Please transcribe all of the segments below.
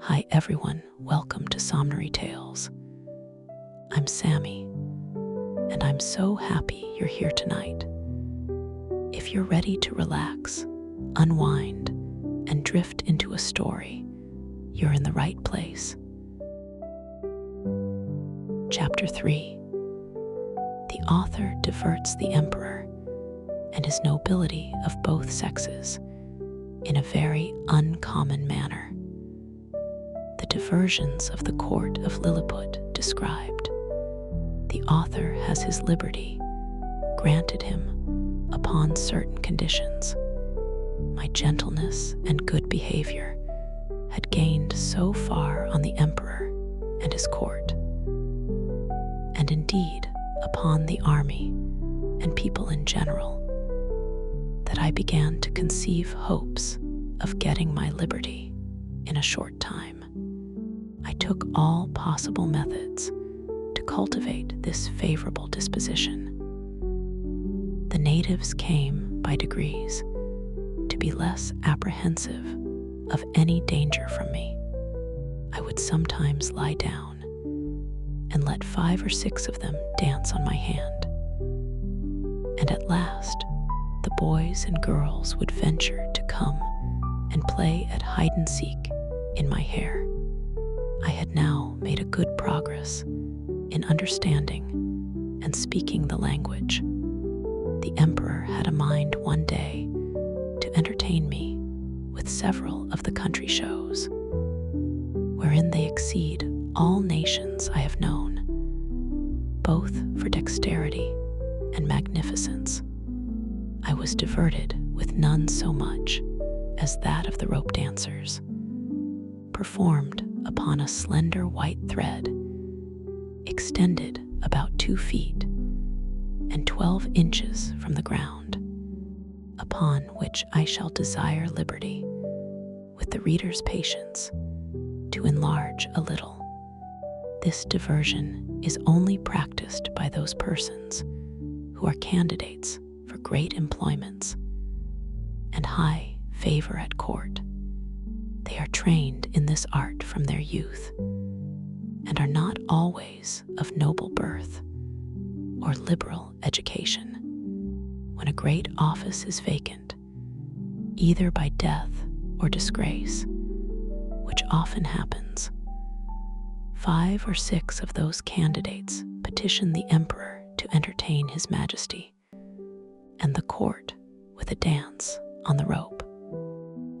Hi everyone, welcome to Somnary Tales. I'm Sammy, and I'm so happy you're here tonight. If you're ready to relax, unwind, and drift into a story, you're in the right place. Chapter 3. The author diverts the emperor and his nobility of both sexes in a very uncommon manner. The diversions of the court of Lilliput described. The author has his liberty granted him upon certain conditions. My gentleness and good behavior had gained so far on the emperor and his court, and indeed upon the army and people in general, that I began to conceive hopes of getting my liberty in a short time. I took all possible methods to cultivate this favorable disposition. The natives came by degrees to be less apprehensive of any danger from me. I would sometimes lie down and let 5 or 6 of them dance on my hand. And at last, the boys and girls would venture to come and play at hide-and-seek in my hair. I had now made a good progress in understanding and speaking the language. The emperor had a mind one day to entertain me with several of the country shows, wherein they exceed all nations I have known, both for dexterity and magnificence. I was diverted with none so much as that of the rope dancers, performed upon a slender white thread, extended about 2 feet and 12 inches from the ground, upon which I shall desire liberty, with the reader's patience, to enlarge a little. This diversion is only practiced by those persons who are candidates for great employments and high favor at court. They are trained in this art from their youth, and are not always of noble birth or liberal education. When a great office is vacant, either by death or disgrace, which often happens, 5 or 6 of those candidates petition the emperor to entertain his majesty, and the court with a dance on the rope,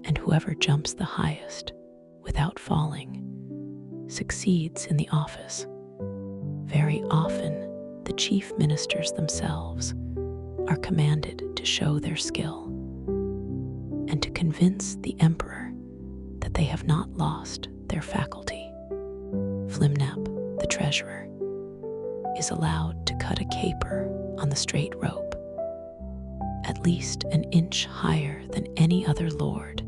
and whoever jumps the highest without falling succeeds in the office. Very often, the chief ministers themselves are commanded to show their skill and to convince the emperor that they have not lost their faculty. Flimnap, the treasurer, is allowed to cut a caper on the straight rope, at least an inch higher than any other lord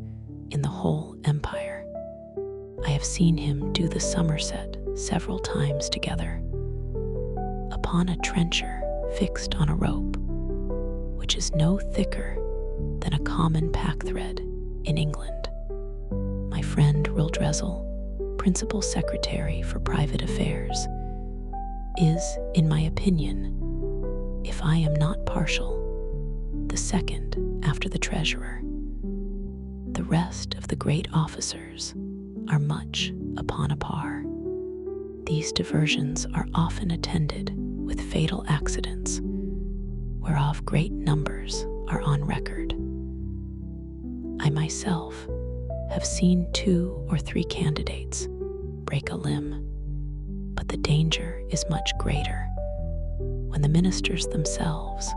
in the whole empire. I have seen him do the somerset several times together, upon a trencher fixed on a rope, which is no thicker than a common pack-thread in England. My friend Rildrezel, principal secretary for private affairs, is, in my opinion, if I am not partial, the second after the treasurer. The rest of the great officers are much upon a par. These diversions are often attended with fatal accidents, whereof great numbers are on record. I myself have seen 2 or 3 candidates break a limb, but the danger is much greater when the ministers themselves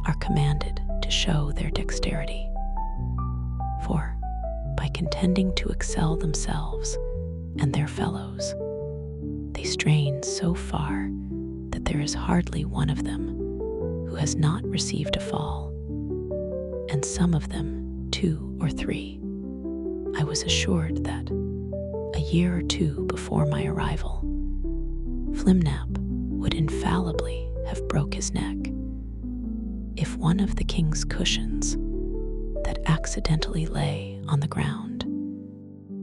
are commanded to show their dexterity. For, by contending to excel themselves and their fellows, they strain so far that there is hardly one of them who has not received a fall, and some of them 2 or 3. I was assured that, a year or 2 before my arrival, Flimnap would infallibly have broke his neck, if one of the king's cushions that accidentally lay on the ground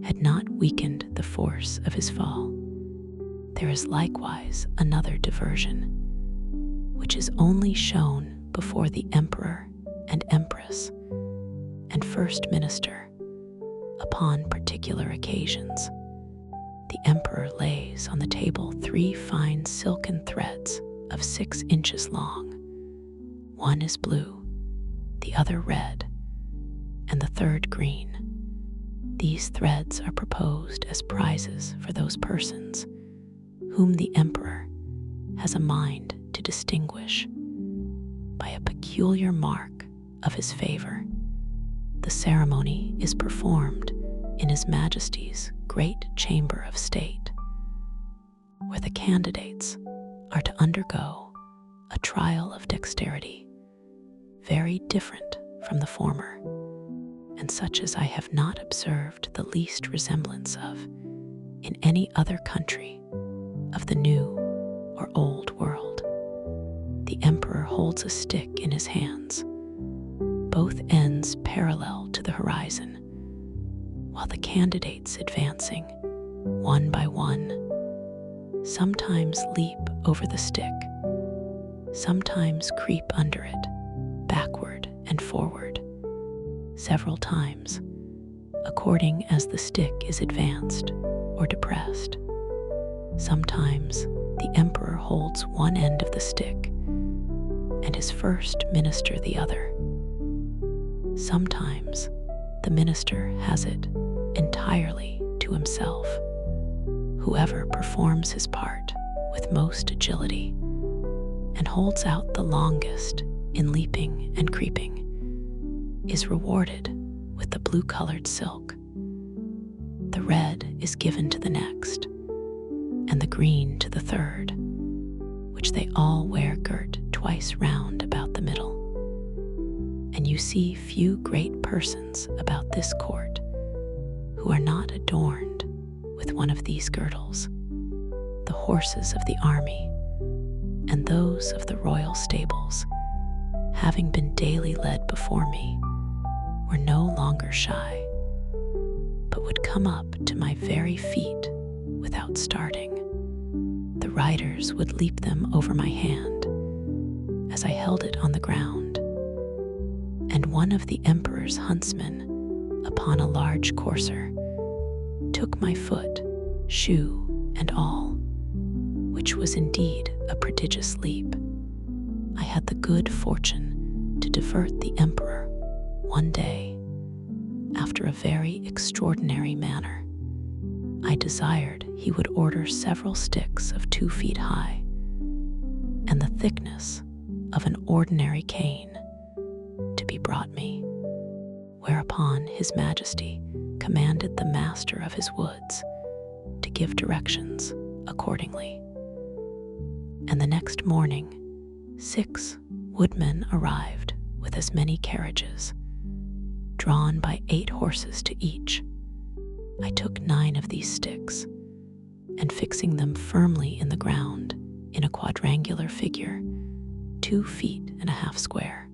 had not weakened the force of his fall. There is likewise another diversion, which is only shown before the emperor and empress and first minister upon particular occasions. The emperor lays on the table 3 fine silken threads of 6 inches long. One is blue, the other red, and the third green. These threads are proposed as prizes for those persons whom the emperor has a mind to distinguish by a peculiar mark of his favor. The ceremony is performed in His Majesty's great chamber of state, where the candidates are to undergo a trial of dexterity, very different from the former, and such as I have not observed the least resemblance of in any other country of the New or Old World. The emperor holds a stick in his hands, both ends parallel to the horizon, while the candidates advancing, one by one, sometimes leap over the stick, sometimes creep under it, backward and forward, several times, according as the stick is advanced or depressed. Sometimes the emperor holds one end of the stick and his first minister the other. Sometimes the minister has it entirely to himself. Whoever performs his part with most agility and holds out the longest in leaping and creeping is rewarded with the blue-colored silk. The red is given to the next, and the green to the third, which they all wear girt twice round about the middle. And you see few great persons about this court who are not adorned with one of these girdles. The horses of the army and those of the royal stables, having been daily led before me, were no longer shy, but would come up to my very feet without starting. The riders would leap them over my hand as I held it on the ground, and one of the emperor's huntsmen, upon a large courser, took my foot, shoe and all, which was indeed a prodigious leap. I had the good fortune to divert the emperor one day after a very extraordinary manner. I desired he would order several sticks of 2 feet high and the thickness of an ordinary cane to be brought me, whereupon His Majesty commanded the master of his woods to give directions accordingly. And the next morning 6 woodmen arrived with as many carriages, drawn by 8 horses to each. I took 9 of these sticks, and fixing them firmly in the ground in a quadrangular figure, 2 feet and a half square,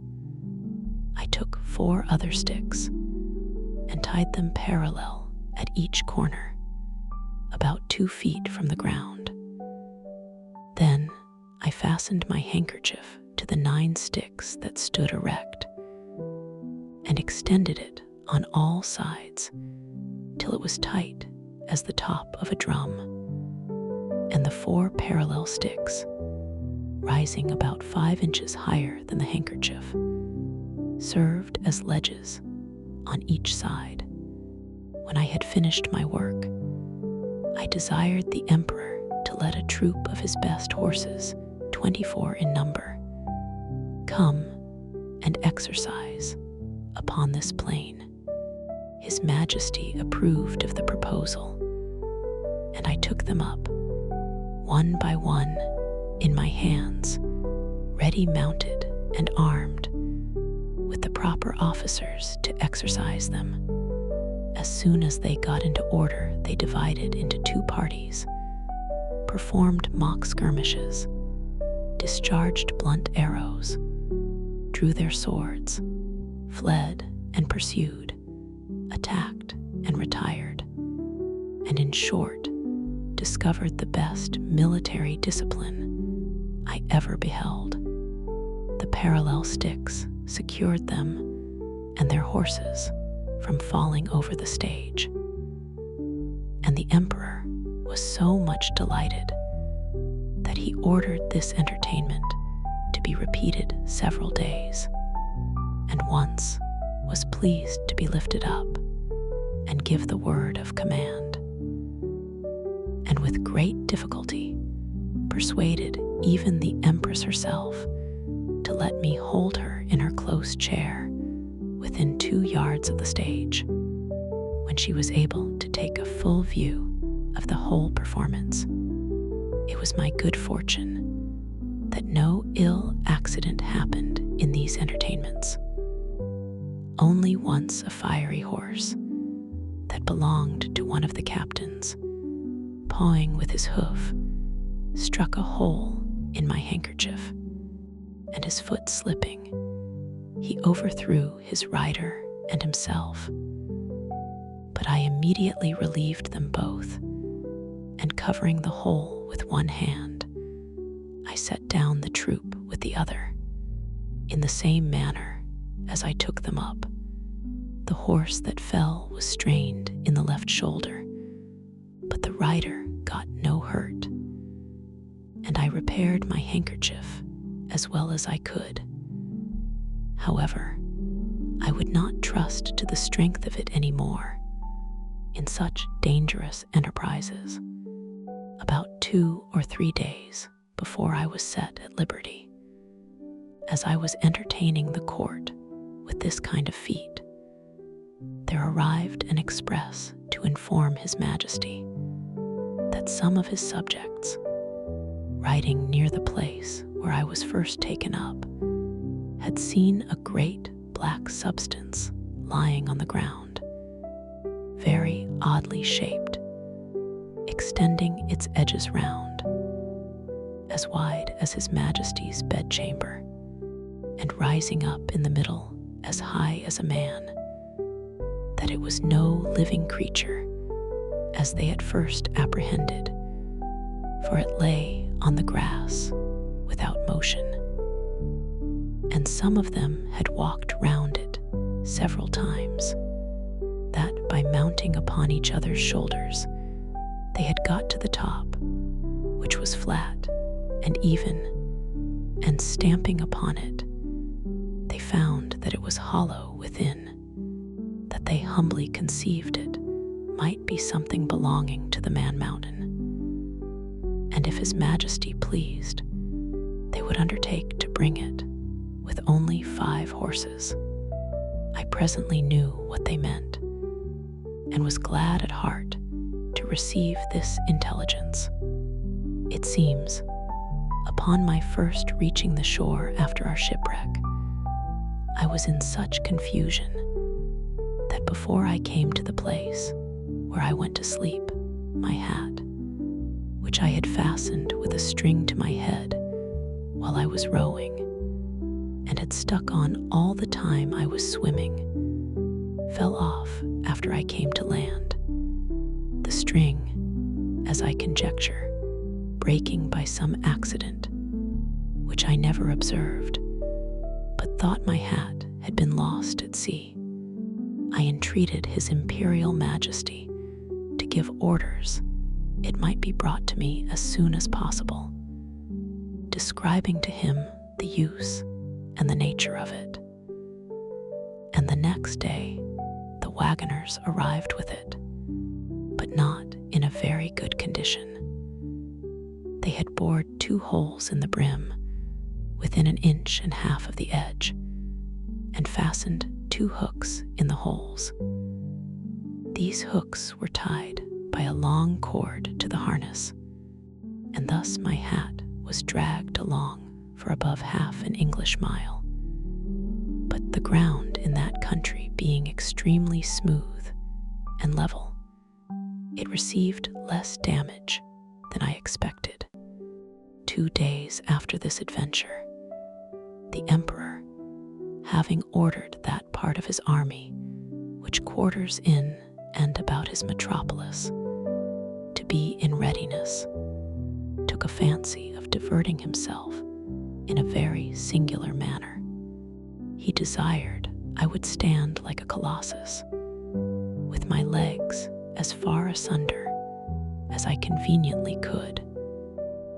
I took 4 other sticks and tied them parallel at each corner, about 2 feet from the ground. Then I fastened my handkerchief to the 9 sticks that stood erect, and extended it on all sides till it was tight as the top of a drum, and the 4 parallel sticks, rising about 5 inches higher than the handkerchief, served as ledges on each side. When I had finished my work, I desired the emperor to let a troop of his best horses, 24 in number, come and exercise upon this plain. His Majesty approved of the proposal, and I took them up, one by one, in my hands, ready mounted and armed, with the proper officers to exercise them. As soon as they got into order, they divided into 2 parties, performed mock skirmishes, discharged blunt arrows, drew their swords, fled and pursued, attacked and retired, and in short, discovered the best military discipline I ever beheld. The parallel sticks secured them and their horses from falling over the stage. And the emperor was so much delighted that he ordered this entertainment to be repeated several days, and once was pleased to be lifted up and give the word of command, and with great difficulty persuaded even the empress herself to let me hold her in her close chair within 2 yards of the stage, when she was able to take a full view of the whole performance. It was my good fortune that no ill accident happened in these entertainments. Only once a fiery horse that belonged to one of the captains, pawing with his hoof, struck a hole in my handkerchief, and his foot slipping, he overthrew his rider and himself. But I immediately relieved them both, and covering the hole with one hand, I set down the troop with the other, in the same manner as I took them up. The horse that fell was strained in the left shoulder, but the rider got no hurt, and I repaired my handkerchief as well as I could. However, I would not trust to the strength of it any more in such dangerous enterprises. About 2 or 3 days before I was set at liberty, as I was entertaining the court with this kind of feat, there arrived an express to inform His Majesty that some of his subjects, riding near the place where I was first taken up, had seen a great black substance lying on the ground, very oddly shaped, extending its edges round, as wide as His Majesty's bedchamber, and rising up in the middle as high as a man, that it was no living creature, as they at first apprehended, for it lay on the grass without motion, and some of them had walked round it several times, that by mounting upon each other's shoulders, they had got to the top, which was flat and even, and stamping upon it, they found that it was hollow within, that they humbly conceived it might be something belonging to the man-mountain, and if His Majesty pleased, they would undertake to bring it with only 5 horses. I presently knew what they meant, and was glad at heart to receive this intelligence. It seems, upon my first reaching the shore after our shipwreck, I was in such confusion that before I came to the place where I went to sleep, my hat, which I had fastened with a string to my head while I was rowing, and had stuck on all the time I was swimming, fell off after I came to land, the string, as I conjecture, breaking by some accident, which I never observed, but thought my hat had been lost at sea. I entreated His Imperial Majesty to give orders it might be brought to me as soon as possible, describing to him the use and the nature of it. And the next day, the wagoners arrived with it, but not in a very good condition. They had bored 2 holes in the brim, within 1.5 inches of the edge, and fastened 2 hooks in the holes. These hooks were tied by a long cord to the harness, and thus my hat was dragged along for above half an English mile. But the ground in that country being extremely smooth and level, it received less damage than I expected. 2 days after this adventure, the emperor, having ordered that part of his army which quarters in and about his metropolis, to be in readiness, took a fancy of diverting himself in a very singular manner. He desired I would stand like a colossus, with my legs as far asunder as I conveniently could.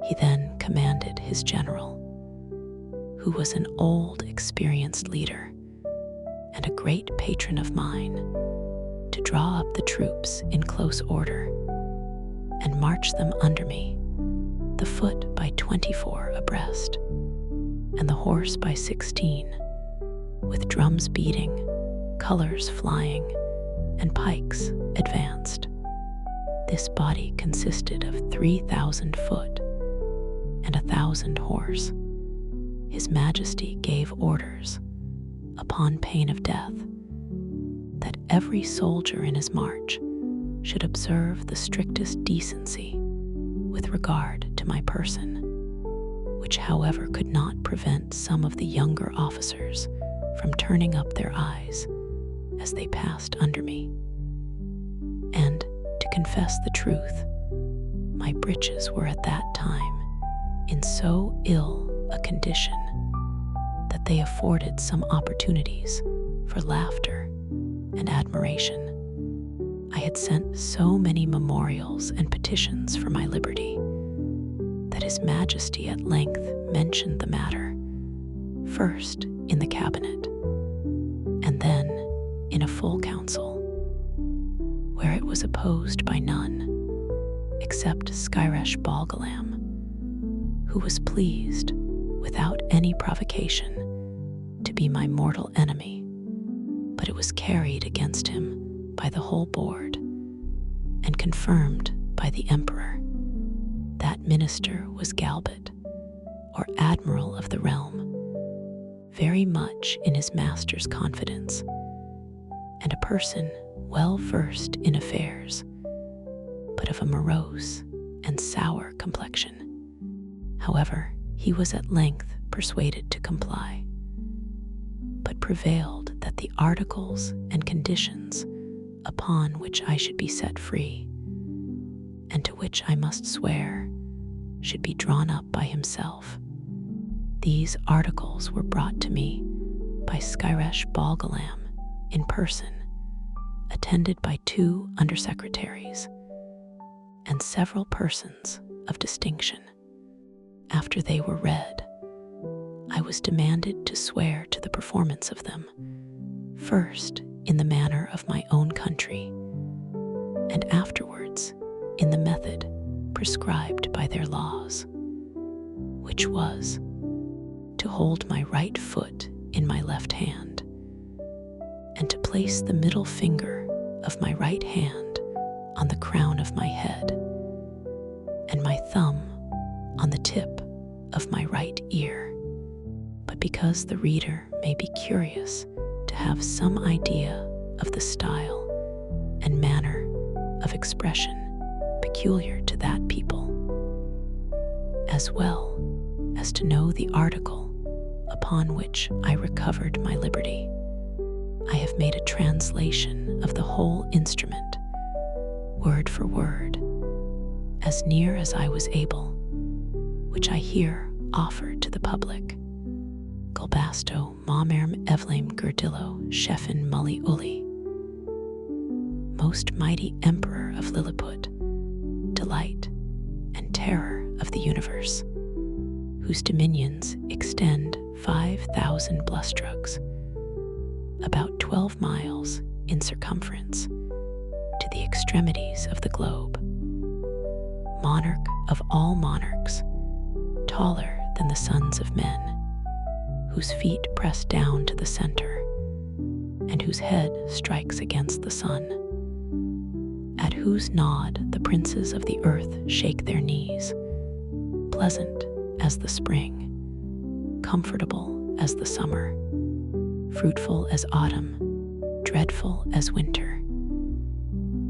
He then commanded his general, who was an old, experienced leader and a great patron of mine, to draw up the troops in close order and march them under me, the foot by 24 abreast, and the horse by 16, with drums beating, colors flying, and pikes advanced. This body consisted of 3,000 foot and 1,000 horse. His Majesty gave orders, upon pain of death, that every soldier in his march should observe the strictest decency with regard to my person, which however could not prevent some of the younger officers from turning up their eyes as they passed under me. And, to confess the truth, my breeches were at that time in so ill a condition that they afforded some opportunities for laughter and admiration. I had sent so many memorials and petitions for my liberty that His Majesty at length mentioned the matter, first in the cabinet, and then in a full council, where it was opposed by none except Skyresh Balgalam, who was pleased, without any provocation, to be my mortal enemy, but it was carried against him by the whole board and confirmed by the emperor. That minister was Galbot, or admiral of the realm, very much in his master's confidence, and a person well versed in affairs, but of a morose and sour complexion. However, he was at length persuaded to comply, but prevailed that the articles and conditions upon which I should be set free, and to which I must swear, should be drawn up by himself. These articles were brought to me by Skyresh Balgalam in person, attended by 2 undersecretaries and several persons of distinction. After they were read, I was demanded to swear to the performance of them, first in the manner of my own country, and afterwards in the method prescribed by their laws, which was to hold my right foot in my left hand, and to place the middle finger of my right hand on the crown of my head, and my thumb on the tip of my right ear. But because the reader may be curious to have some idea of the style and manner of expression peculiar to that people, as well as to know the article upon which I recovered my liberty, I have made a translation of the whole instrument, word for word, as near as I was able, which I here offer to the public. Gulbasto Mamerm Evlaim Gerdillo Sheffin Mully Uli, most mighty Emperor of Lilliput, delight and terror of the universe, whose dominions extend 5,000 blustrugs, about 12 miles in circumference, to the extremities of the globe. Monarch of all monarchs, taller than the sons of men, whose feet press down to the center, and whose head strikes against the sun, at whose nod the princes of the earth shake their knees, pleasant as the spring, comfortable as the summer, fruitful as autumn, dreadful as winter.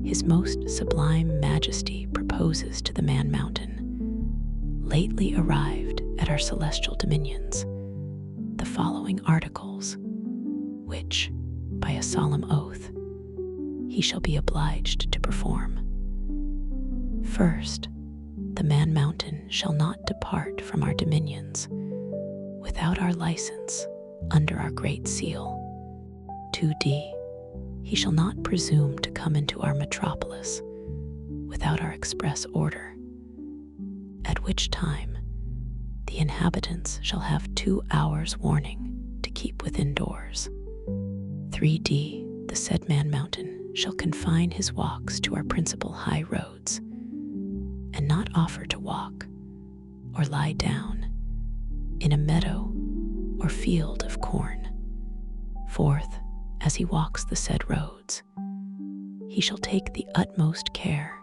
His most sublime majesty proposes to the man mountain, lately arrived at our celestial dominions, the following articles, which, by a solemn oath, he shall be obliged to perform. First, the man mountain shall not depart from our dominions without our license under our great seal. 2d. He shall not presume to come into our metropolis without our express order, at which time the inhabitants shall have 2 hours' warning to keep within doors. 3d. The said man mountain shall confine his walks to our principal high roads, and not offer to walk or lie down in a meadow or field of corn. 4th, as he walks the said roads, he shall take the utmost care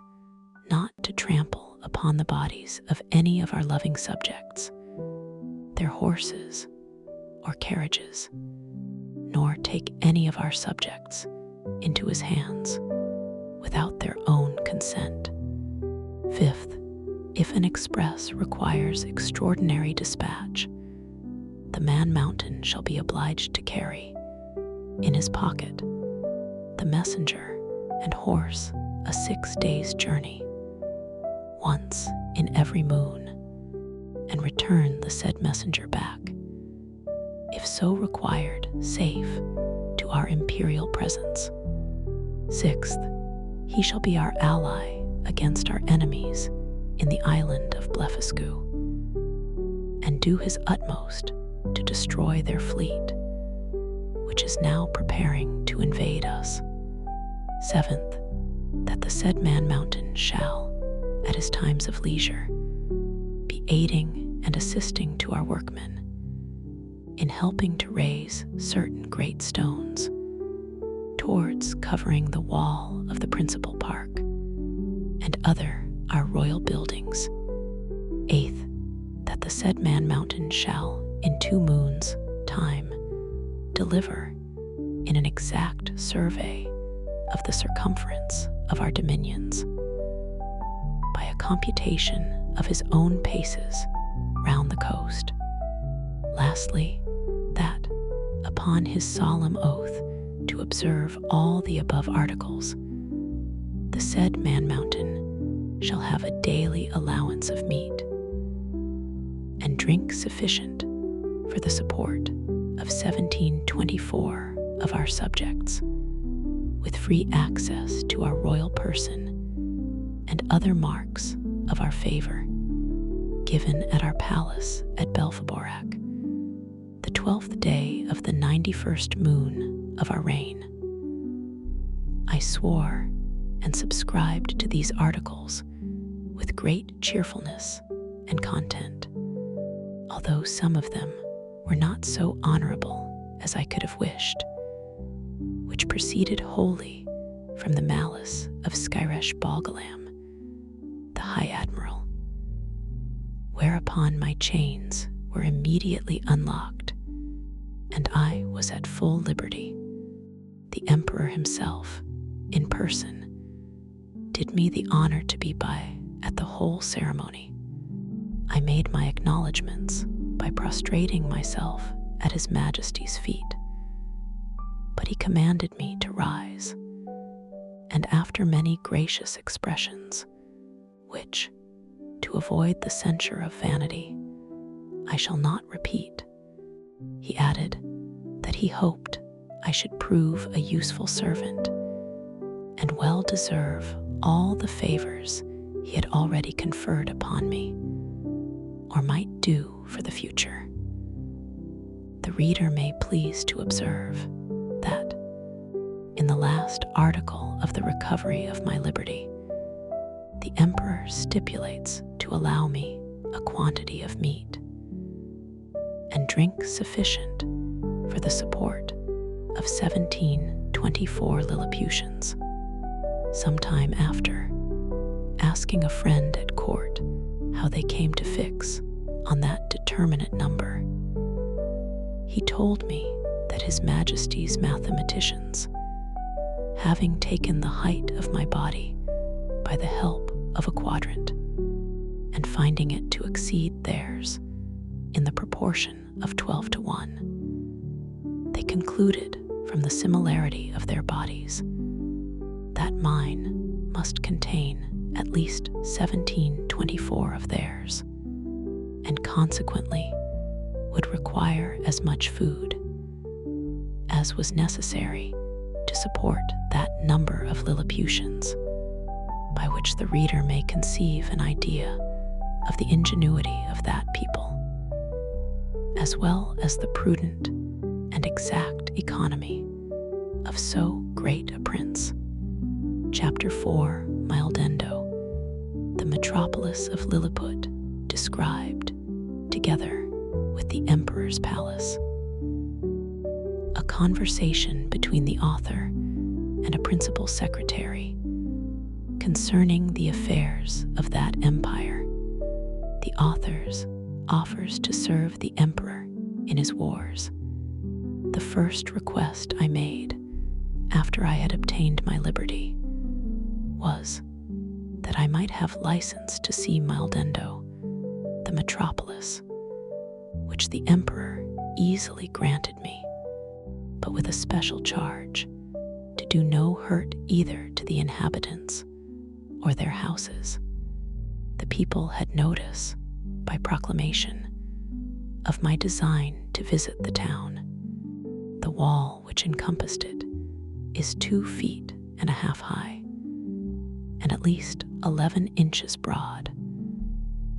not to trample upon the bodies of any of our loving subjects, their horses or carriages, nor take any of our subjects into his hands without their own consent. 5th, if an express requires extraordinary dispatch, the man mountain shall be obliged to carry in his pocket the messenger and horse a 6 days' journey, once in every moon, and return the said messenger back, if so required, safe to our imperial presence. 6th, he shall be our ally against our enemies in the island of Blefuscu, and do his utmost to destroy their fleet, which is now preparing to invade us. 7th, that the said man mountain shall, at his times of leisure, be aiding and assisting to our workmen in helping to raise certain great stones towards covering the wall of the principal park and other our royal buildings. 8th, that the said man mountain shall, in 2 moons' time, deliver in an exact survey of the circumference of our dominions, by a computation of his own paces round the coast. Lastly, that, upon his solemn oath to observe all the above articles, the said man mountain shall have a daily allowance of meat and drink sufficient for the support of 1724 of our subjects, with free access to our royal person and other marks of our favor, given at our palace at Belfaborak, the 12th day of the 91st moon of our reign. I swore and subscribed to these articles with great cheerfulness and content, although some of them were not so honorable as I could have wished, which proceeded wholly from the malice of Skyresh Balgalam, the High Admiral. Whereupon my chains were immediately unlocked, and I was at full liberty. The Emperor himself, in person, did me the honor to be by at the whole ceremony. I made my acknowledgments by prostrating myself at His Majesty's feet, but he commanded me to rise, and after many gracious expressions, which, to avoid the censure of vanity, I shall not repeat, he added that he hoped I should prove a useful servant and well deserve all the favors he had already conferred upon me, or might do for the future. The reader may please to observe that, in the last article of the recovery of my liberty, the Emperor stipulates to allow me a quantity of meat and drink sufficient for the support of 1724 Lilliputians. Sometime after, asking a friend at court how they came to fix on that determinate number, he told me that His Majesty's mathematicians, having taken the height of my body by the help of a quadrant, and finding it to exceed theirs in the proportion of 12:1, they concluded from the similarity of their bodies that mine must contain at least 1724 of theirs, and consequently would require as much food as was necessary to support that number of Lilliputians, by which the reader may conceive an idea of the ingenuity of that people, as well as the prudent and exact economy of so great a prince. Chapter 4, Mildendo, the metropolis of Lilliput, described, together with the emperor's palace. A conversation between the author and a principal secretary concerning the affairs of that empire. The author offers to serve the emperor in his wars. The first request I made after I had obtained my liberty was that I might have license to see Mildendo, the metropolis, which the emperor easily granted me, but with a special charge to do no hurt either to the inhabitants or their houses. The people had notice, by proclamation, of my design to visit the town. The wall which encompassed it is 2 feet and a half high, and at least 11 inches broad,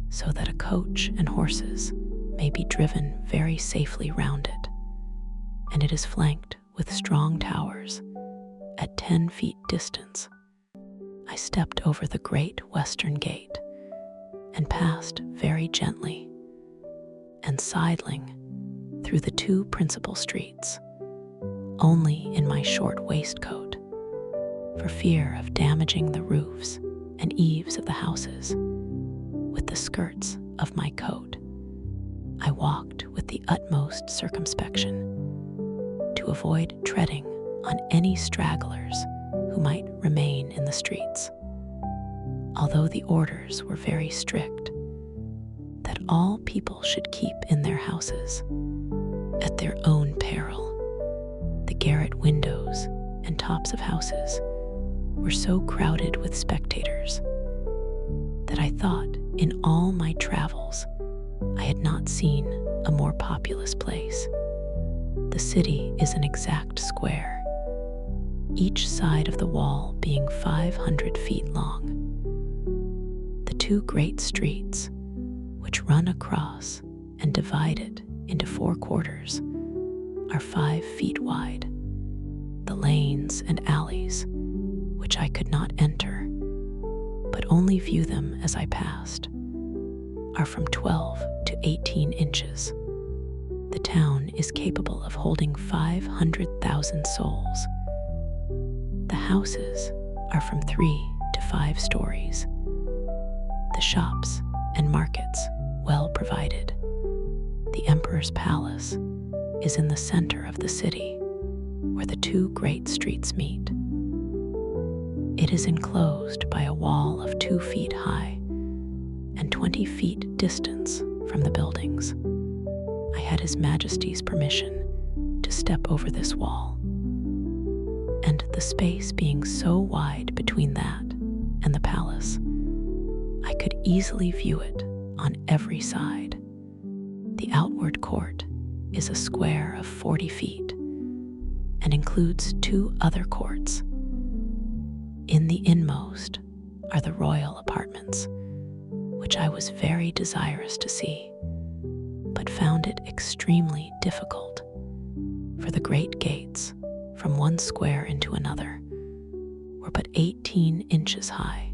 so that a coach and horses may be driven very safely round it, and it is flanked with strong towers at 10 feet distance. I stepped over the great western gate and passed very gently and sidling through the 2 principal streets, only in my short waistcoat, for fear of damaging the roofs and eaves of the houses with the skirts of my coat. I walked with the utmost circumspection to avoid treading on any stragglers who might remain in the streets, although the orders were very strict that all people should keep in their houses at their own peril. The garret windows and tops of houses were so crowded with spectators that I thought in all my travels I had not seen a more populous place. The city is an exact square, each side of the wall being 500 feet long. The 2 great streets, which run across and divide it into 4 quarters, are 5 feet wide. The lanes and alleys, which I could not enter, but only view them as I passed, are from 12 to 18 inches. The town is capable of holding 500,000 souls. The houses are from 3 to 5 stories. The shops and markets well provided. The emperor's palace is in the center of the city, where the 2 great streets meet. It is enclosed by a wall of 2 feet high and 20 feet distance from the buildings. I had His Majesty's permission to step over this wall, and the space being so wide between that and the palace, I could easily view it on every side. The outward court is a square of 40 feet and includes 2 other courts. In the inmost are the royal apartments, which I was very desirous to see, but found it extremely difficult, for the great gates from one square into another were but 18 inches high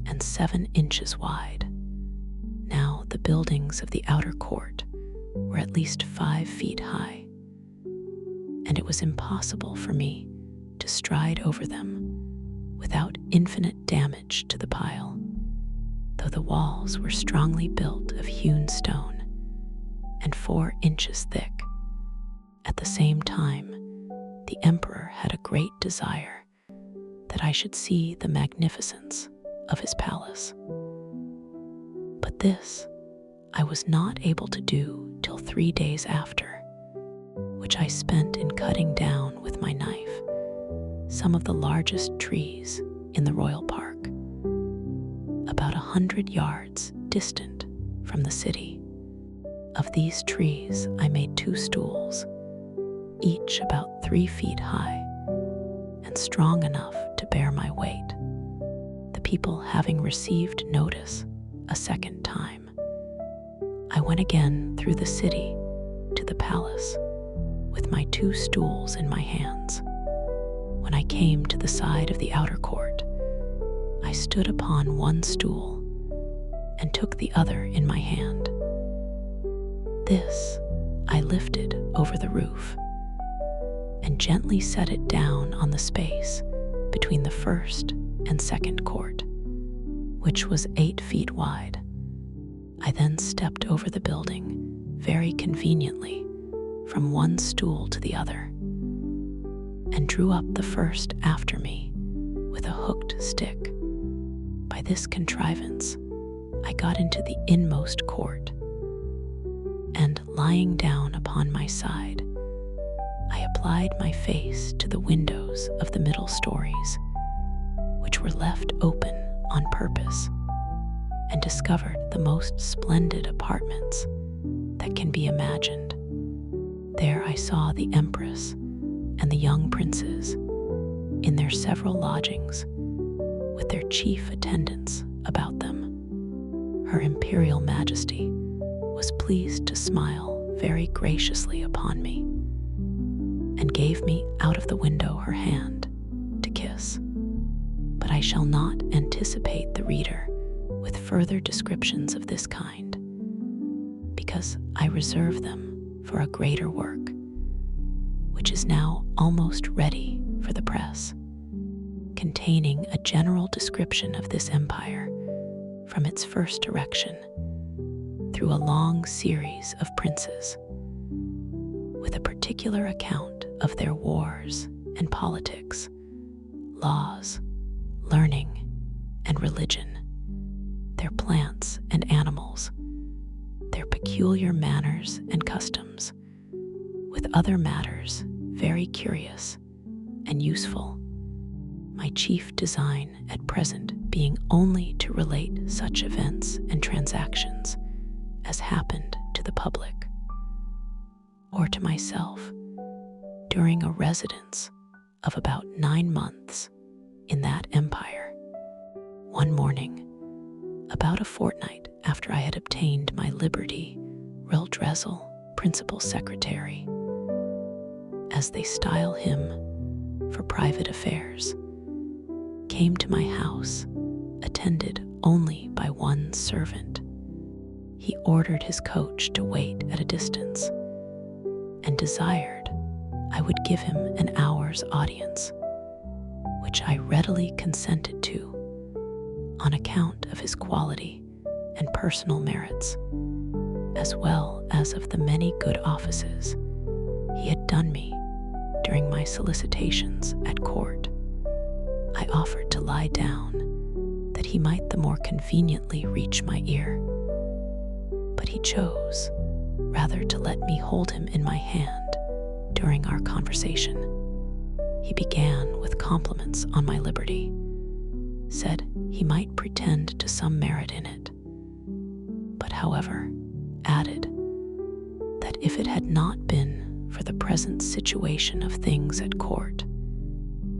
and 7 inches wide. Now the buildings of the outer court were at least 5 feet high, and it was impossible for me to stride over them without infinite damage to the pile, though the walls were strongly built of hewn stone and 4 inches thick. At the same time, the emperor had a great desire that I should see the magnificence of his palace. But this I was not able to do till 3 days after, which I spent in cutting down with my knife some of the largest trees in the royal park, 100 yards distant from the city. Of these trees, I made 2 stools, each about 3 feet high and strong enough to bear my weight. The people having received notice a second time, I went again through the city to the palace with my 2 stools in my hands. When I came to the side of the outer court, I stood upon one stool and took the other in my hand. This I lifted over the roof and gently set it down on the space between the first and second court, which was 8 feet wide. I then stepped over the building very conveniently from one stool to the other and drew up the first after me with a hooked stick. By this contrivance, I got into the inmost court, and lying down upon my side, I applied my face to the windows of the middle stories, which were left open on purpose, and discovered the most splendid apartments that can be imagined. There I saw the Empress and the young princes in their several lodgings, with their chief attendants about them. Her Imperial Majesty was pleased to smile very graciously upon me, and gave me out of the window her hand to kiss. But I shall not anticipate the reader with further descriptions of this kind, because I reserve them for a greater work, which is now almost ready for the press, containing a general description of this empire from its first erection through a long series of princes, with a particular account of their wars and politics, laws, learning, and religion, their plants and animals, their peculiar manners and customs, with other matters very curious and useful, my chief design at present being only to relate such events and transactions as happened to the public or to myself during a residence of about 9 months in that empire. One morning, about a fortnight after I had obtained my liberty, Rildrezel, principal secretary, as they style him for private affairs, came to my house, attended only by one servant. He ordered his coach to wait at a distance, and desired I would give him an hour's audience, which I readily consented to on account of his quality and personal merits, as well as of the many good offices he had done me during my solicitations at court. I offered to lie down that he might the more conveniently reach my ear, but he chose rather to let me hold him in my hand during our conversation. He began with compliments on my liberty, said he might pretend to some merit in it, but however added that if it had not been for the present situation of things at court,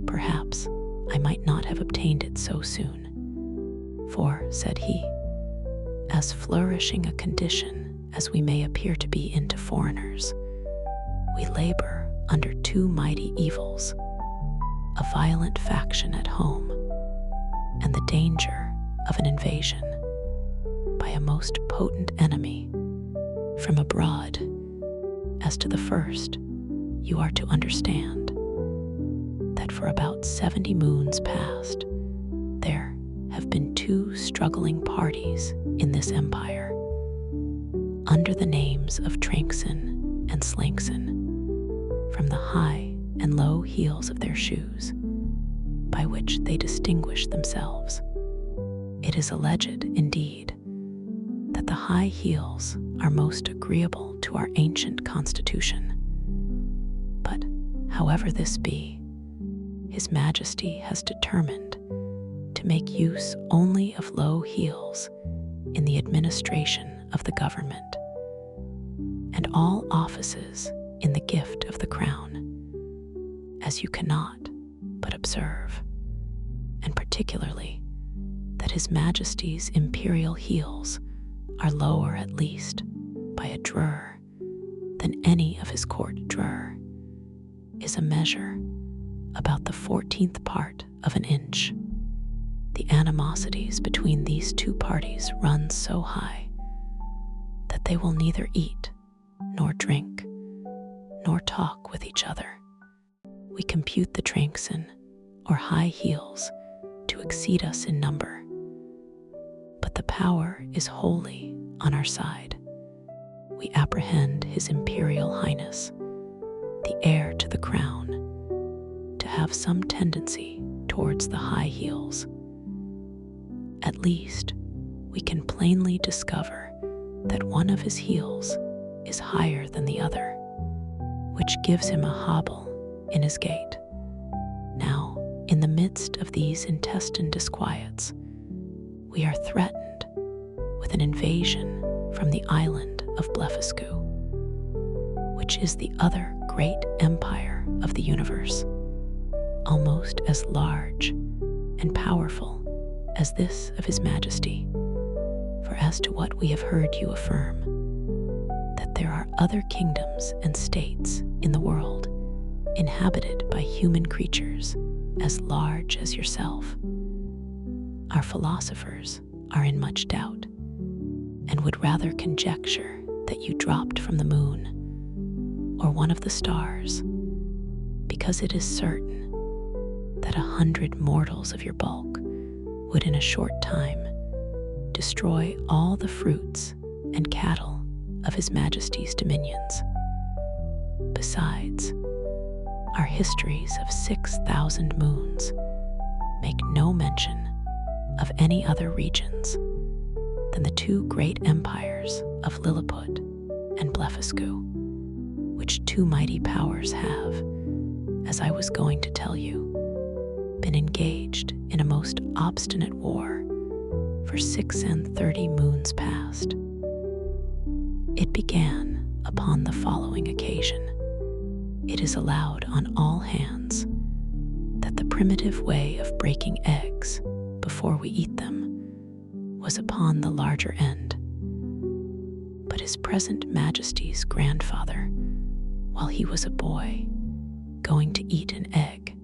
perhaps I might not have obtained it so soon. For, said he, as flourishing a condition as we may appear to be in to foreigners, we labor under 2 mighty evils, a violent faction at home, and the danger of an invasion by a most potent enemy from abroad. As to the first, you are to understand that for about 70 moons past, there have been 2 struggling parties in this empire, under the names of Tranxen and Slankson, from the high and low heels of their shoes, by which they distinguish themselves. It is alleged, indeed, that the high heels are most agreeable to our ancient constitution. But, however this be, His Majesty has determined to to make use only of low heels in the administration of the government, and all offices in the gift of the crown, as you cannot but observe, and particularly that His Majesty's imperial heels are lower at least by a drur than any of his court drur, is a measure about the 14th part of an inch. The animosities between these two parties run so high that they will neither eat nor drink nor talk with each other. We compute the Tranxen, or high heels, to exceed us in number, but the power is wholly on our side. We apprehend His Imperial Highness, the heir to the crown, to have some tendency towards the high heels. At least, we can plainly discover that one of his heels is higher than the other, which gives him a hobble in his gait. Now, in the midst of these intestine disquiets, we are threatened with an invasion from the island of Blefuscu, which is the other great empire of the universe, almost as large and powerful as this of His Majesty. For as to what we have heard you affirm, that there are other kingdoms and states in the world inhabited by human creatures as large as yourself, our philosophers are in much doubt, and would rather conjecture that you dropped from the moon or one of the stars, because it is certain that 100 mortals of your bulk would in a short time destroy all the fruits and cattle of His Majesty's dominions. Besides, our histories of 6,000 moons make no mention of any other regions than the two great empires of Lilliput and Blefuscu, which two mighty powers have, as I was going to tell you, been engaged in a most obstinate war for 36 moons past. It began upon the following occasion. It is allowed on all hands that the primitive way of breaking eggs before we eat them was upon the larger end. But His present Majesty's grandfather, while he was a boy, going to eat an egg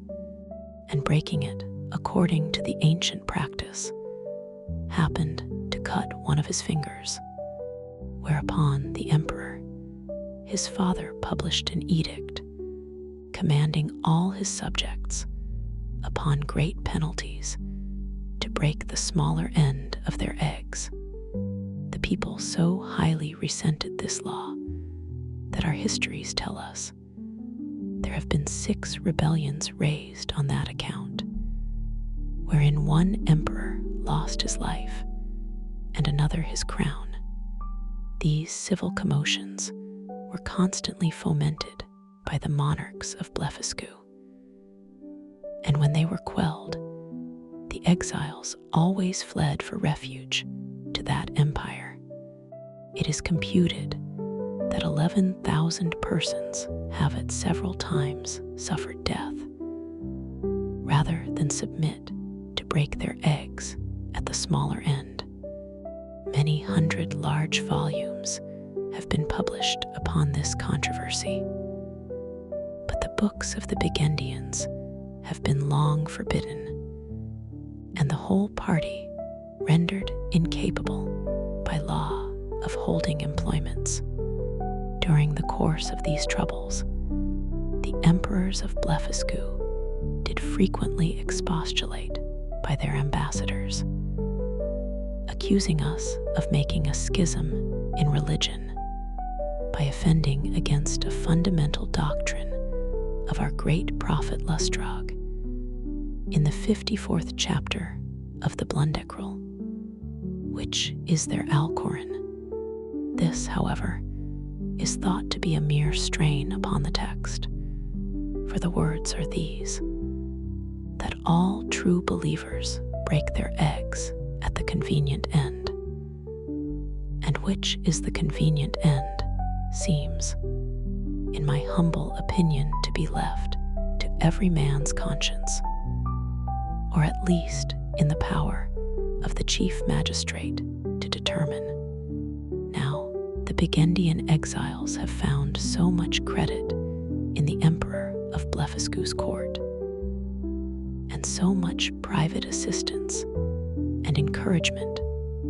and breaking it according to the ancient practice, happened to cut one of his fingers, whereupon the emperor, his father, published an edict commanding all his subjects, upon great penalties, to break the smaller end of their eggs. The people so highly resented this law that our histories tell us there have been 6 rebellions raised on that account, wherein one emperor lost his life and another his crown. These civil commotions were constantly fomented by the monarchs of Blefuscu, and when they were quelled, the exiles always fled for refuge to that empire. It is computed that 11,000 persons have at several times suffered death, rather than submit to break their eggs at the smaller end. Many hundred large volumes have been published upon this controversy, but the books of the Burgundians have been long forbidden, and the whole party rendered incapable by law of holding employments. During the course of these troubles, the emperors of Blefuscu did frequently expostulate by their ambassadors, accusing us of making a schism in religion by offending against a fundamental doctrine of our great prophet Lustrog in the 54th chapter of the Blundecral, which is their Alcoran. This, however, is thought to be a mere strain upon the text, for the words are these: that all true believers break their eggs at the convenient end. And which is the convenient end seems, in my humble opinion, to be left to every man's conscience, or at least in the power of the chief magistrate to determine. Now, the Burgundian exiles have found so much credit in the Emperor of Blefuscu's court, and so much private assistance and encouragement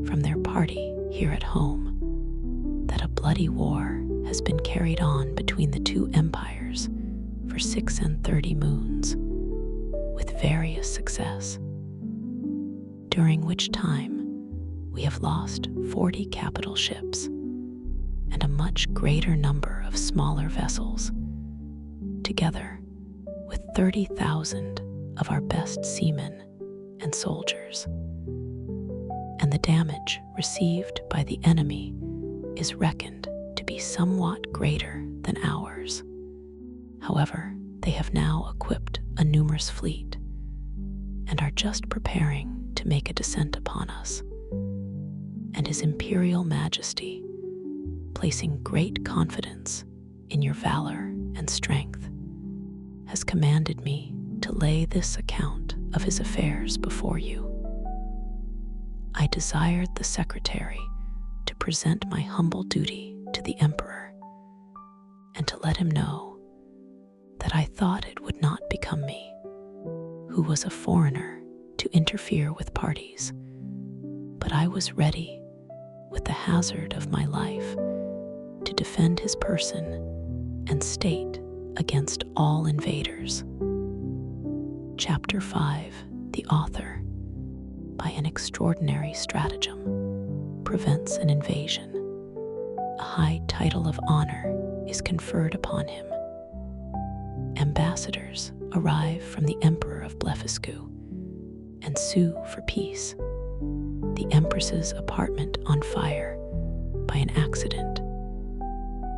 from their party here at home, that a bloody war has been carried on between the two empires for 36 moons, with various success, during which time we have lost 40 capital ships and a much greater number of smaller vessels, together with 30,000 of our best seamen and soldiers. And the damage received by the enemy is reckoned to be somewhat greater than ours. However, they have now equipped a numerous fleet and are just preparing to make a descent upon us. And His Imperial Majesty, placing great confidence in your valor and strength, has commanded me to lay this account of his affairs before you. I desired the secretary to present my humble duty to the emperor, and to let him know that I thought it would not become me, who was a foreigner, to interfere with parties, but I was ready, with the hazard of my life, to defend his person and state against all invaders. Chapter 5. The author, by an extraordinary stratagem, prevents an invasion. A high title of honor is conferred upon him. Ambassadors arrive from the Emperor of Blefuscu and sue for peace. The Empress's apartment on fire by an accident.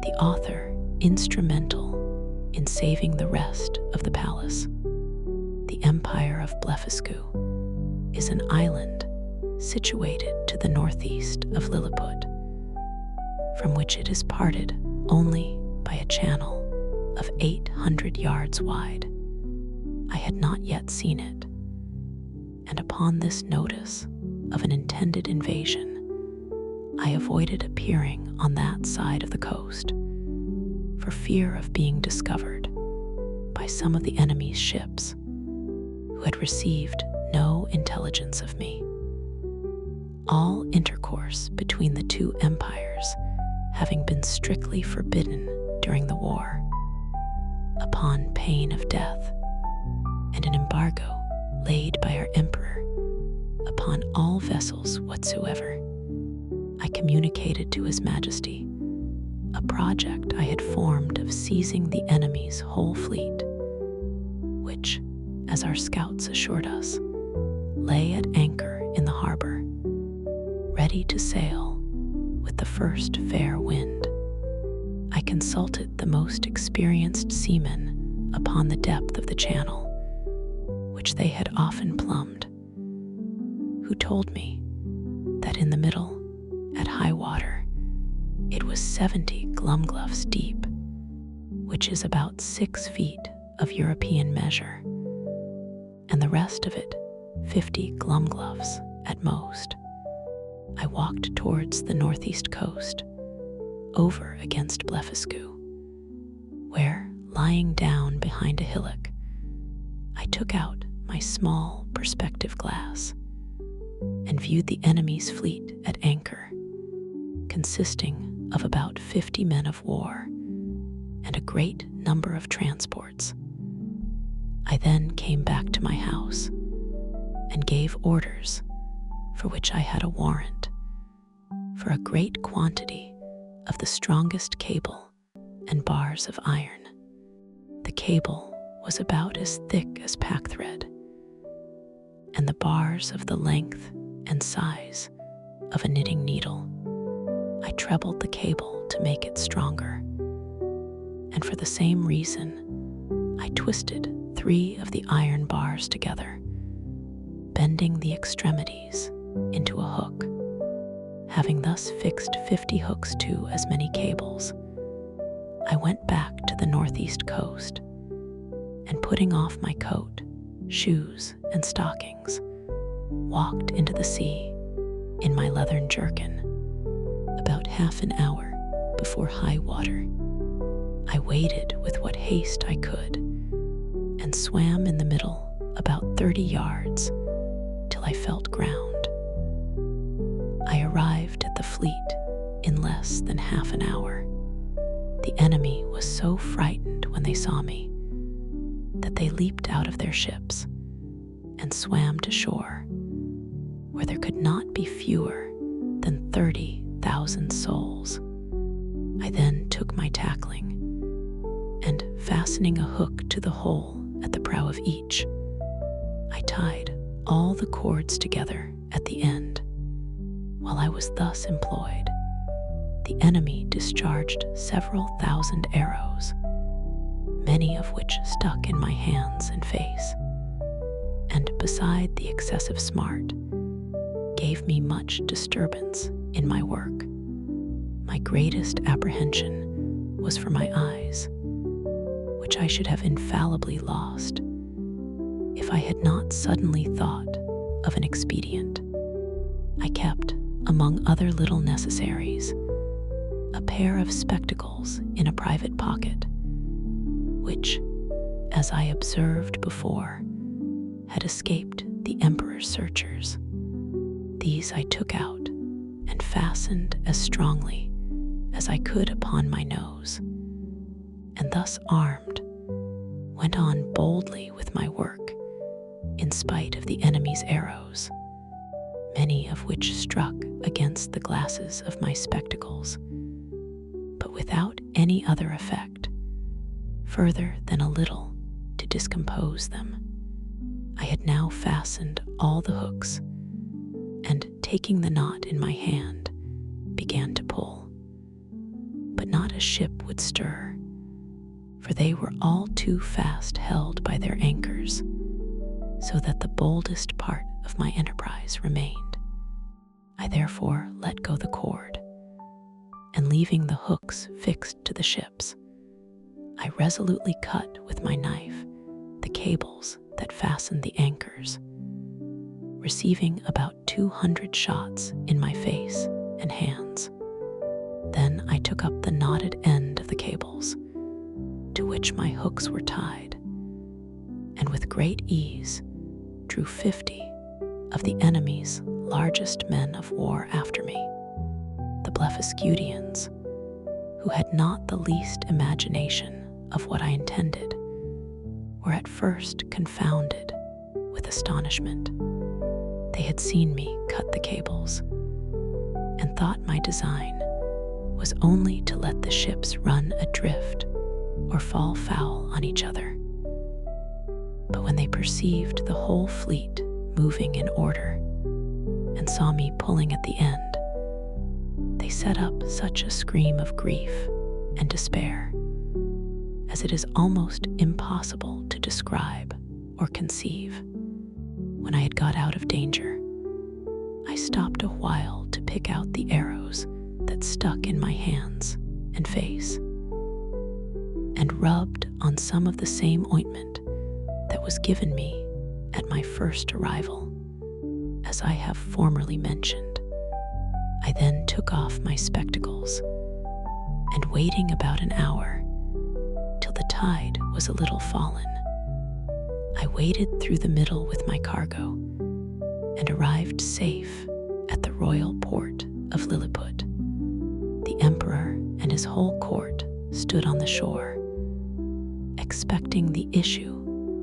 The author instrumental in saving the rest of the palace. The Empire of Blefuscu is an island situated to the northeast of Lilliput, from which it is parted only by a channel of 800 yards wide. I had not yet seen it, and upon this notice of an intended invasion, I avoided appearing on that side of the coast, for fear of being discovered by some of the enemy's ships, who had received no intelligence of me. All intercourse between the two empires having been strictly forbidden during the war, upon pain of death, and an embargo laid by our emperor upon all vessels whatsoever, I communicated to His Majesty a project I had formed of seizing the enemy's whole fleet, which, as our scouts assured us, lay at anchor in the harbor, ready to sail with the first fair wind. I consulted the most experienced seamen upon the depth of the channel, which they had often plumbed, who told me that in the middle, at high water, it was 70 glumgluffs deep, which is about 6 feet of European measure, and the rest of it 50 glumgluffs at most. I walked towards the northeast coast, over against Blefuscu, where, lying down behind a hillock, I took out my small perspective glass and viewed the enemy's fleet at anchor, consisting of about 50 men of war and a great number of transports. I then came back to my house and gave orders, for which I had a warrant, for a great quantity of the strongest cable and bars of iron. The cable was about as thick as packthread, and the bars of the length and size of a knitting needle. I trebled the cable to make it stronger, and for the same reason, I twisted 3 of the iron bars together, bending the extremities into a hook. Having thus fixed 50 hooks to as many cables, I went back to the northeast coast and, putting off my coat, shoes, and stockings, walked into the sea in my leathern jerkin. About half an hour before high water, I waded with what haste I could and swam in the middle about 30 yards till I felt ground. I arrived at the fleet in less than half an hour. The enemy was so frightened when they saw me that they leaped out of their ships and swam to shore, where there could not be fewer than 30,000 souls. I then took my tackling and, fastening a hook to the hole at the prow of each, I tied all the cords together at the end. While I was thus employed, the enemy discharged several thousand arrows, many of which stuck in my hands and face, and, beside the excessive smart, gave me much disturbance in my work. My greatest apprehension was for my eyes, which I should have infallibly lost if I had not suddenly thought of an expedient. I kept, among other little necessaries, a pair of spectacles in a private pocket, which, as I observed before, had escaped the emperor's searchers. These I took out and fastened as strongly as I could upon my nose, and thus armed, went on boldly with my work, in spite of the enemy's arrows, many of which struck against the glasses of my spectacles, but without any other effect, further than a little to discompose them. I had now fastened all the hooks, and, taking the knot in my hand, began to pull. But not a ship would stir, for they were all too fast held by their anchors, so that the boldest part of my enterprise remained. I therefore let go the cord, and, leaving the hooks fixed to the ships, I resolutely cut with my knife the cables that fastened the anchors, receiving about 200 shots in my face and hands. Then I took up the knotted end of the cables, to which my hooks were tied, and with great ease drew 50 of the enemy's largest men of war after me. The Blefuscudians, who had not the least imagination of what I intended, were at first confounded with astonishment. They had seen me cut the cables, and thought my design was only to let the ships run adrift or fall foul on each other. But when they perceived the whole fleet moving in order, and saw me pulling at the end, they set up such a scream of grief and despair as it is almost impossible to describe or conceive. When I had got out of danger, I stopped a while to pick out the arrows that stuck in my hands and face, and rubbed on some of the same ointment that was given me at my first arrival, as I have formerly mentioned. I then took off my spectacles, and, waiting about an hour till the tide was a little fallen, I waded through the middle with my cargo, and arrived safe at the royal port of Lilliput. The emperor and his whole court stood on the shore, expecting the issue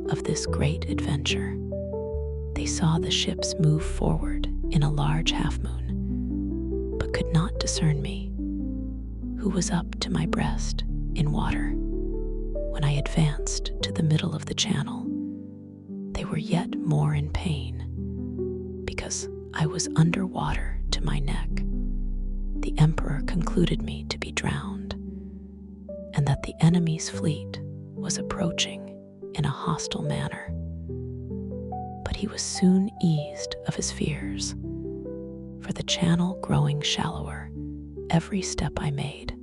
of this great adventure. They saw the ships move forward in a large half-moon, but could not discern me, who was up to my breast in water. When I advanced to the middle of the channel, they were yet more in pain, because I was under water to my neck. The emperor concluded me to be drowned, and that the enemy's fleet was approaching in a hostile manner. But he was soon eased of his fears, for the channel growing shallower every step I made,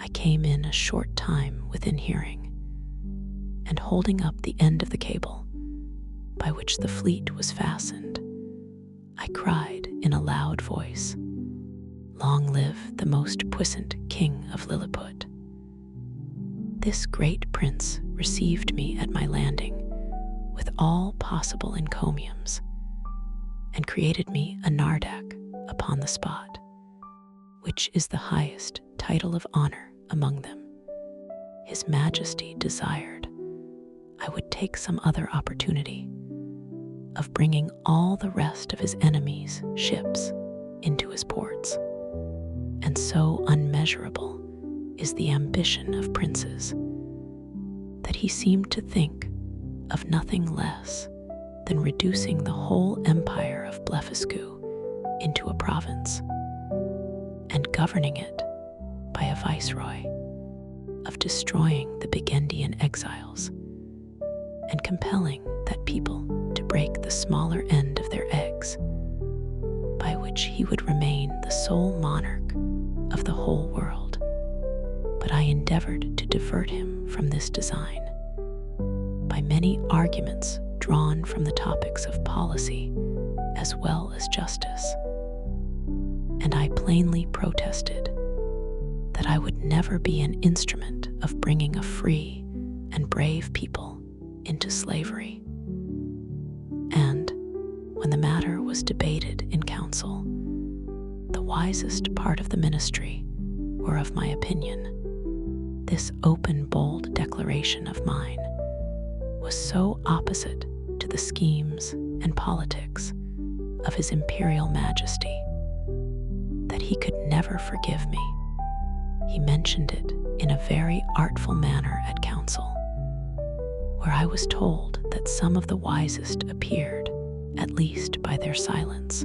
I came in a short time within hearing, and holding up the end of the cable by which the fleet was fastened, I cried in a loud voice, "Long live the most puissant King of Lilliput." This great prince received me at my landing with all possible encomiums, and created me a nardak upon the spot, which is the highest title of honor among them. His Majesty desired I would take some other opportunity of bringing all the rest of his enemies' ships into his ports, and so unmeasurable is the ambition of princes that he seemed to think of nothing less than reducing the whole empire of Blefuscu into a province, and governing it by a viceroy, of destroying the Burgundian exiles, and compelling that people to break the smaller end of their eggs, by which he would remain the sole monarch of the whole world. But I endeavored to divert him from this design by many arguments drawn from the topics of policy as well as justice, and I plainly protested that I would never be an instrument of bringing a free and brave people into slavery. And when the matter was debated in council, the wisest part of the ministry were of my opinion. This open, bold declaration of mine was so opposite to the schemes and politics of His Imperial Majesty that he could never forgive me. He mentioned it in a very artful manner at council, where I was told that some of the wisest appeared, at least by their silence,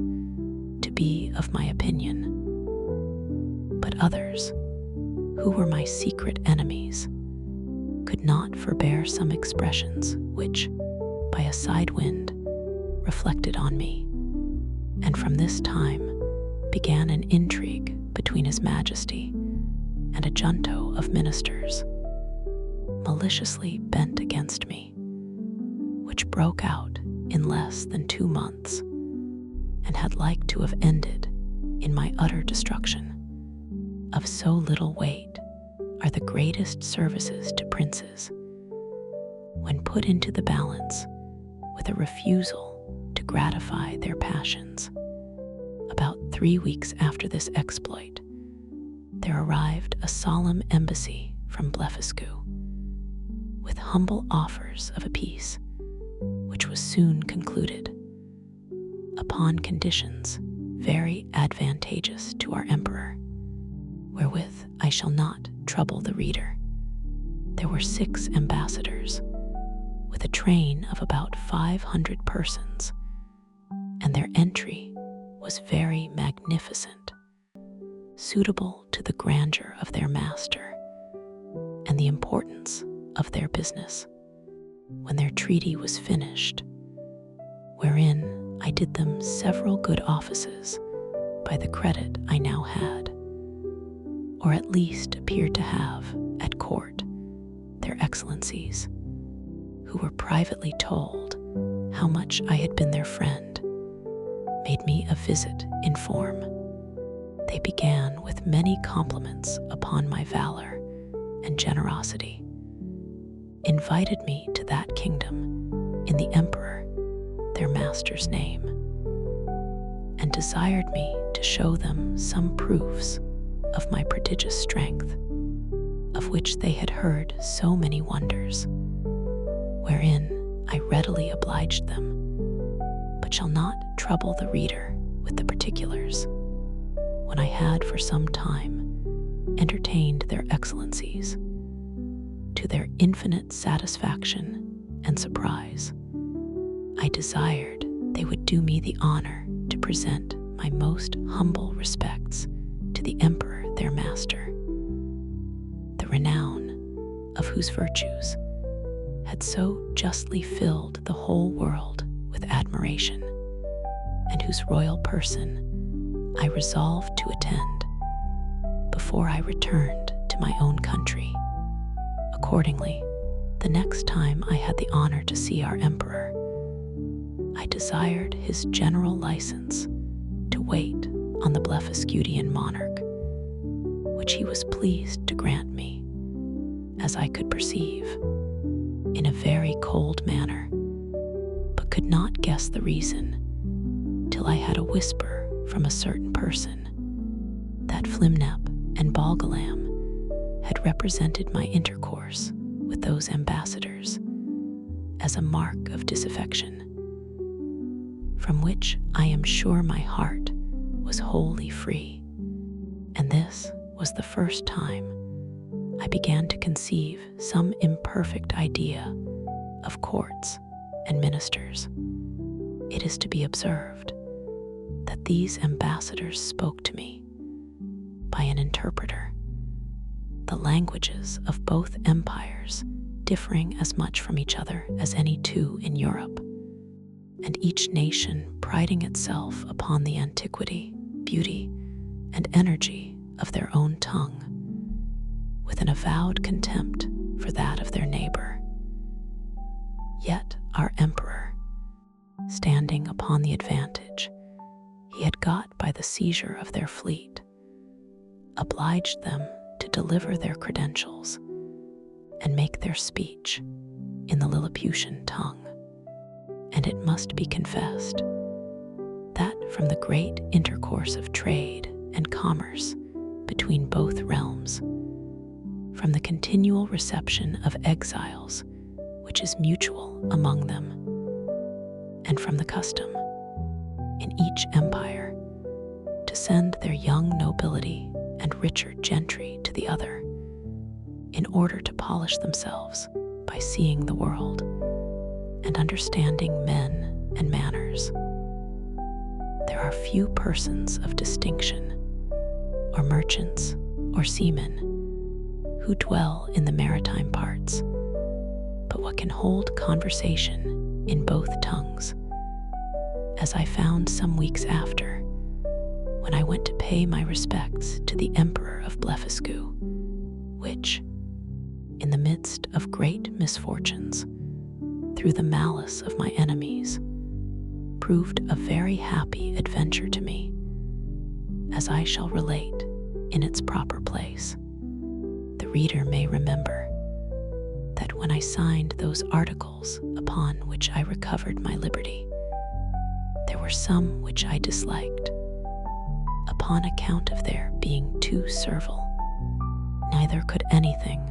to be of my opinion, but others, who were my secret enemies, could not forbear some expressions which, by a side wind, reflected on me, and from this time began an intrigue between His Majesty and a junto of ministers, maliciously bent against me, which broke out in less than 2 months, and had like to have ended in my utter destruction. Of so little weight are the greatest services to princes, when put into the balance with a refusal to gratify their passions. About 3 weeks after this exploit, there arrived a solemn embassy from Blefuscu, with humble offers of a peace, which was soon concluded, upon conditions very advantageous to our emperor, wherewith I shall not trouble the reader. There were 6 ambassadors, with a train of about 500 persons, and their entry was very magnificent, suitable to the grandeur of their master and the importance of their business. When their treaty was finished, wherein I did them several good offices by the credit I now had, or at least appeared to have at court, their excellencies, who were privately told how much I had been their friend, made me a visit in form. They began with many compliments upon my valor and generosity, invited me to that kingdom in the emperor, their master's name, and desired me to show them some proofs of my prodigious strength, of which they had heard so many wonders, wherein I readily obliged them, but shall not trouble the reader with the particulars. When I had for some time entertained their excellencies, to their infinite satisfaction and surprise, I desired they would do me the honor to present my most humble respects to the emperor their master, the renown of whose virtues had so justly filled the whole world with admiration, and whose royal person I resolved to attend before I returned to my own country. Accordingly, the next time I had the honor to see our emperor, I desired his general license to wait on the Blefuscudian monarch, which he was pleased to grant me, as I could perceive, in a very cold manner, but could not guess the reason till I had a whisper from a certain person that Flimnap and Bolgolam had represented my intercourse with those ambassadors as a mark of disaffection, from which I am sure my heart was wholly free, and this was the first time I began to conceive some imperfect idea of courts and ministers. It is to be observed that these ambassadors spoke to me by an interpreter, the languages of both empires differing as much from each other as any two in Europe, and each nation priding itself upon the antiquity, beauty, and energy of their own tongue, with an avowed contempt for that of their neighbor. Yet our emperor, standing upon the advantage he had got by the seizure of their fleet, obliged them to deliver their credentials and make their speech in the Lilliputian tongue. And it must be confessed that from the great intercourse of trade and commerce between both realms, from the continual reception of exiles which is mutual among them, and from the custom in each empire to send their young nobility and richer gentry to the other, in order to polish themselves by seeing the world and understanding men and manners, there are few persons of distinction, or merchants, or seamen, who dwell in the maritime parts, but what can hold conversation in both tongues, as I found some weeks after, when I went to pay my respects to the Emperor of Blefuscu, which, in the midst of great misfortunes, through the malice of my enemies, proved a very happy adventure to me, as I shall relate in its proper place. The reader may remember that when I signed those articles upon which I recovered my liberty, there were some which I disliked, upon account of their being too servile. Neither could anything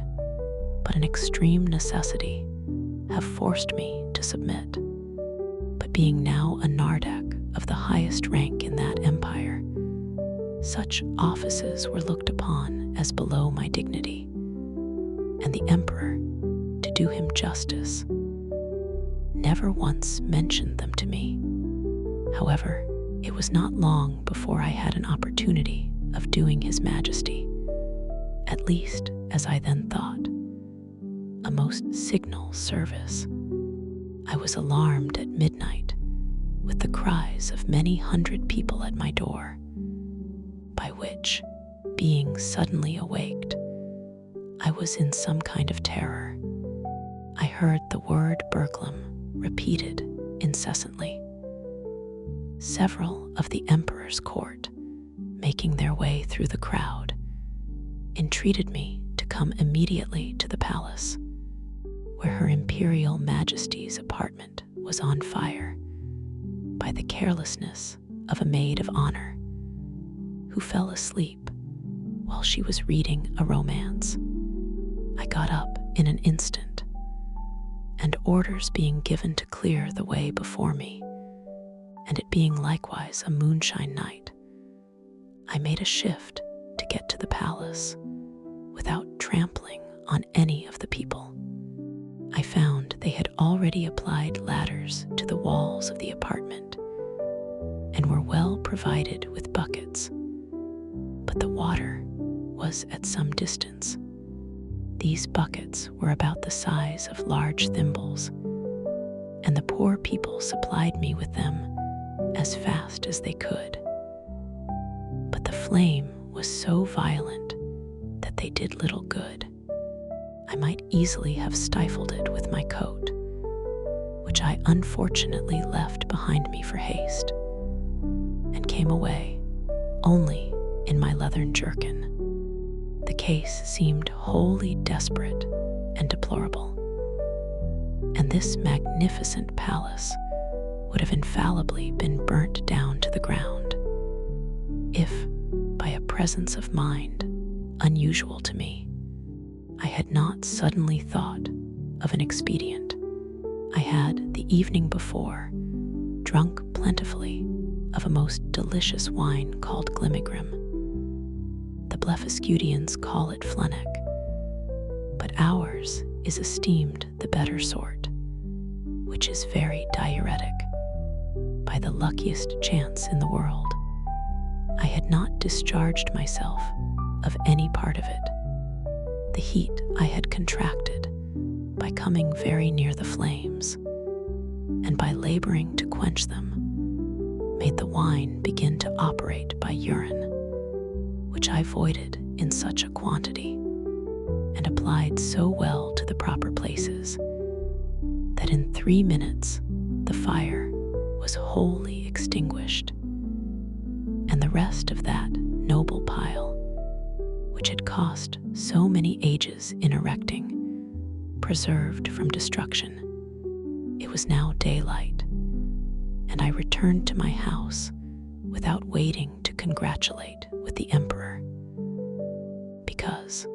but an extreme necessity have forced me to submit. But being now a Nardak of the highest rank in that empire, such offices were looked upon as below my dignity, and the emperor, to do him justice, never once mentioned them to me. However, it was not long before I had an opportunity of doing his majesty, at least as I then thought, a most signal service. I was alarmed at midnight with the cries of many hundred people at my door, by which, being suddenly awaked, I was in some kind of terror. I heard the word burglum repeated incessantly. Several of the emperor's court, making their way through the crowd, entreated me to come immediately to the palace, where Her Imperial Majesty's apartment was on fire by the carelessness of a maid of honor who fell asleep while she was reading a romance. I got up in an instant, and orders being given to clear the way before me, and it being likewise a moonshine night, I made a shift to get to the palace without trampling on any of the people. I found they had already applied ladders to the walls of the apartment and were well provided with buckets, but the water was at some distance. These buckets were about the size of large thimbles, and the poor people supplied me with them as fast as they could. But the flame was so violent that they did little good. I might easily have stifled it with my coat, which I unfortunately left behind me for haste, and came away only in my leathern jerkin. The case seemed wholly desperate and deplorable, and this magnificent palace would have infallibly been burnt down to the ground if, by a presence of mind unusual to me, I had not suddenly thought of an expedient. I had, the evening before, drunk plentifully of a most delicious wine called Glimigrim. The Blefuscudians call it Flennick, but ours is esteemed the better sort, which is very diuretic. By the luckiest chance in the world, I had not discharged myself of any part of it. The heat I had contracted by coming very near the flames, and by laboring to quench them, made the wine begin to operate by urine, which I voided in such a quantity, and applied so well to the proper places, that in 3 minutes the fire was wholly extinguished, and the rest of that noble pile, which had cost so many ages in erecting, preserved from destruction. It was now daylight, and I returned to my house without waiting to congratulate with the emperor, because,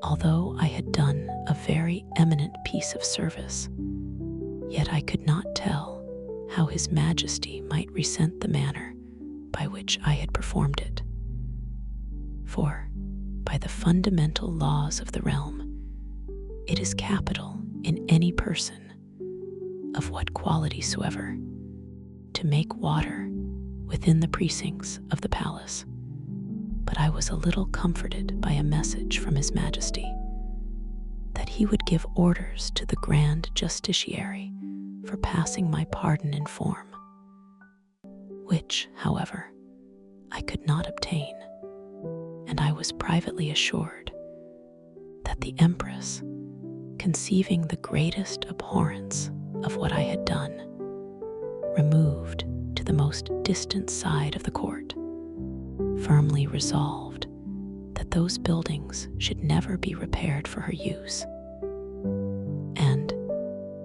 although I had done a very eminent piece of service, yet I could not tell how his majesty might resent the manner by which I had performed it. For, by the fundamental laws of the realm, it is capital in any person, of what quality soever, to make water within the precincts of the palace. But I was a little comforted by a message from his majesty, that he would give orders to the grand justiciary for passing my pardon in form, which, however, I could not obtain, and I was privately assured that the empress, conceiving the greatest abhorrence of what I had done, removed to the most distant side of the court, firmly resolved that those buildings should never be repaired for her use, and,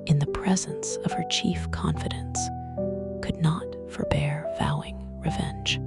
in the presence of her chief confidence, could not forbear vowing revenge.